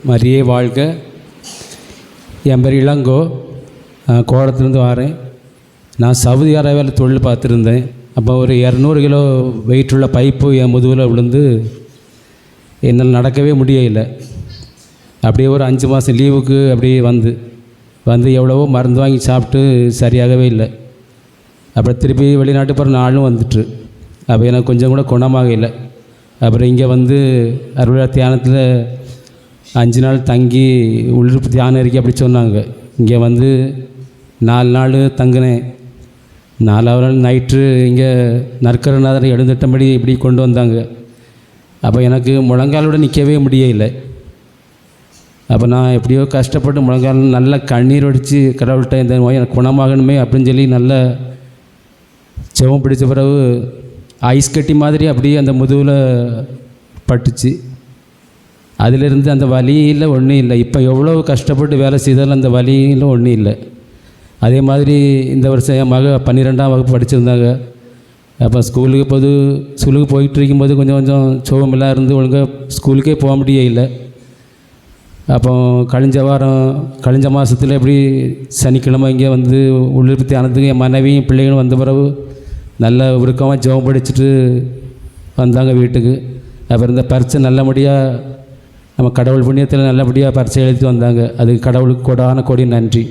மரியே வாழ்க. என் பேர் இளங்கோ, கோடத்துலேருந்து வரேன். நான் சவுதி அரேபியாவில் தொழில் பார்த்துருந்தேன். அப்போ ஒரு 200 கிலோ வெயிட்டுள்ள பைப்பு என் முதுகில் விழுந்து என்னால் நடக்கவே முடியலை. அப்படியே ஒரு 5 மாதம் லீவுக்கு அப்படியே வந்து எவ்வளவோ மருந்து வாங்கி சாப்பிட்டு சரியாகவே இல்லை. அப்புறம் திருப்பி வெளிநாட்டு போகிற நாளும் வந்துட்டு அப்போ எனக்கு கொஞ்சம் கூட குணமாக இல்லை. அப்புறம் இங்கே வந்து அருளா தியானத்தில் 5 நாள் தங்கி உள்ளிருப்பு தியானம் இருக்கி அப்படி சொன்னாங்க. இங்கே வந்து 4 நாள் தங்கினேன். 4ஆவது நாள் நைட்டு இங்கே நற்கருநாதரை எழுந்திட்டபடி இப்படி கொண்டு வந்தாங்க. அப்போ எனக்கு முழங்காலோட நிற்கவே முடியலை. அப்போ நான் எப்படியோ கஷ்டப்பட்டு முழங்கால் நல்லா கண்ணீர் வடித்து கடவுள்கிட்ட இந்த நோய் எனக்கு குணமாகணுமே அப்படின்னு சொல்லி நல்லா செவம் பிடிச்ச பிறகு ஐஸ் கட்டி மாதிரி அப்படியே அந்த முதுகில் பட்டுச்சு. அதிலிருந்து அந்த வலியில் ஒன்றும் இல்லை. இப்போ எவ்வளோ கஷ்டப்பட்டு வேலை செய்தாலும் அந்த வலியில் ஒன்றும் இல்லை. அதே மாதிரி இந்த வருஷம் என் மக 12ஆம் வகுப்பு படிச்சிருந்தாங்க. அப்போ ஸ்கூலுக்கு போயிட்டு இருக்கும்போது கொஞ்சம் சோகமெல்லாம் இருந்து ஒழுங்காக ஸ்கூலுக்கே போக முடியல. அப்போ கழிஞ்ச மாதத்தில் எப்படி சனிக்கிழமை இங்கே வந்து உள்ளிருப்பு தியானத்துக்கு என் மனைவியும் பிள்ளைகளும் வந்த பிறகு நல்ல உருக்கமாக ஜெபம் படிச்சுட்டு வந்தாங்க வீட்டுக்கு. அப்புறம் இந்த பரீட்சை நல்லபடியாக நம்ம கடவுள் புண்ணியத்தில் நல்லபடியாக பரீட்சை எழுதிட்டு வந்தாங்க. அதுக்கு கடவுளுக்கு கோடான கோடி நன்றி.